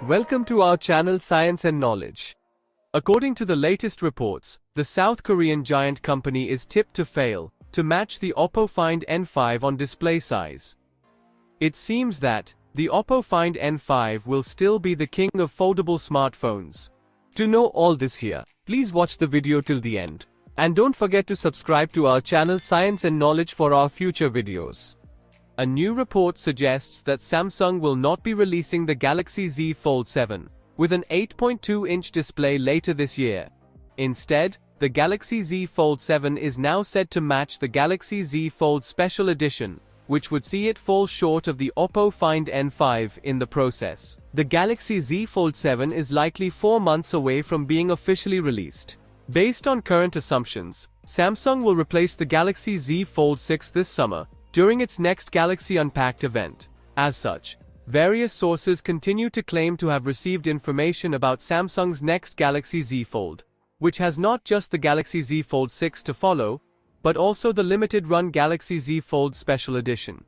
Welcome to our channel Science and Knowledge. According to the latest reports, the South Korean giant company is tipped to fail to match the Oppo Find N5 on display size. It seems that the Oppo Find N5 will still be the king of foldable smartphones. To know all this here, please watch the video till the end. And don't forget to subscribe to our channel Science and Knowledge for our future videos. A new report suggests that Samsung will not be releasing the Galaxy Z Fold7 with an 8.2-inch display later this year. Instead, the Galaxy Z Fold7 is now said to match the Galaxy Z Fold Special Edition, which would see it fall short of the Oppo Find N5 in the process. The Galaxy Z Fold7 is likely 4 months away from being officially released. Based on current assumptions, Samsung will replace the Galaxy Z Fold6 this summer, during its next Galaxy Unpacked event. As such, various sources continue to claim to have received information about Samsung's next Galaxy Z Fold, which has not just the Galaxy Z Fold6 to follow, but also the limited-run Galaxy Z Fold Special Edition.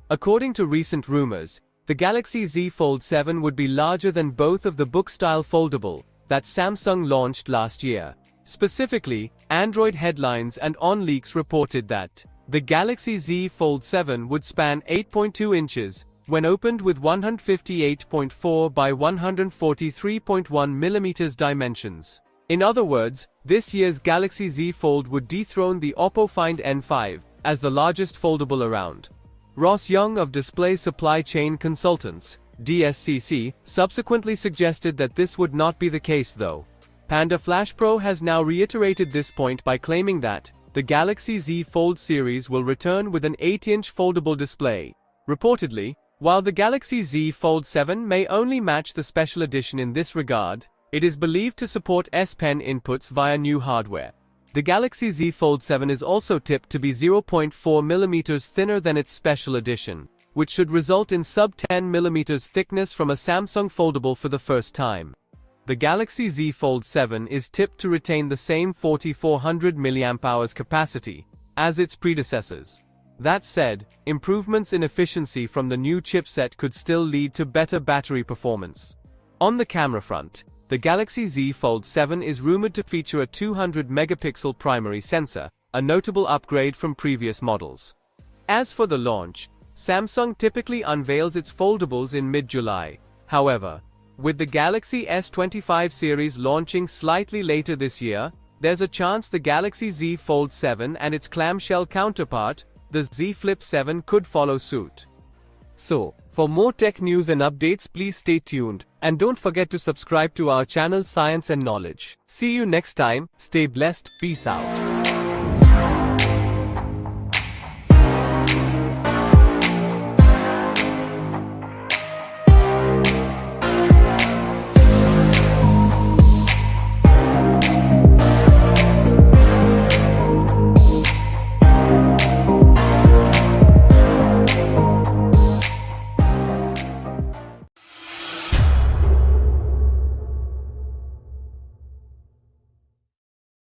According to recent rumors, the Galaxy Z Fold7 would be larger than both of the book-style foldable that Samsung launched last year. Specifically, Android headlines and OnLeaks reported that the Galaxy Z Fold7 would span 8.2 inches when opened with 158.4 by 143.1 millimeters dimensions. In other words, this year's Galaxy Z Fold would dethrone the Oppo Find N5 as the largest foldable around. Ross Young of Display Supply Chain Consultants, DSCC, subsequently suggested that this would not be the case though. Panda Flash Pro has now reiterated this point by claiming that the Galaxy Z Fold series will return with an 8-inch foldable display. Reportedly, while the Galaxy Z Fold7 may only match the special edition in this regard, it is believed to support S Pen inputs via new hardware. The Galaxy Z Fold7 is also tipped to be 0.4 mm thinner than its special edition, which should result in sub-10 mm thickness from a Samsung foldable for the first time. The Galaxy Z Fold7 is tipped to retain the same 4400 milliamp-hours capacity as its predecessors. That said, improvements in efficiency from the new chipset could still lead to better battery performance. On the camera front, the Galaxy Z Fold7 is rumored to feature a 200-megapixel primary sensor, a notable upgrade from previous models. As for the launch, Samsung typically unveils its foldables in mid-July. However, with the Galaxy S25 series launching slightly later this year, there's a chance the Galaxy Z Fold7 and its clamshell counterpart, the Z Flip 7, could follow suit. So, for more tech news and updates, please stay tuned, and don't forget to subscribe to our channel Science and Knowledge. See you next time, stay blessed, peace out.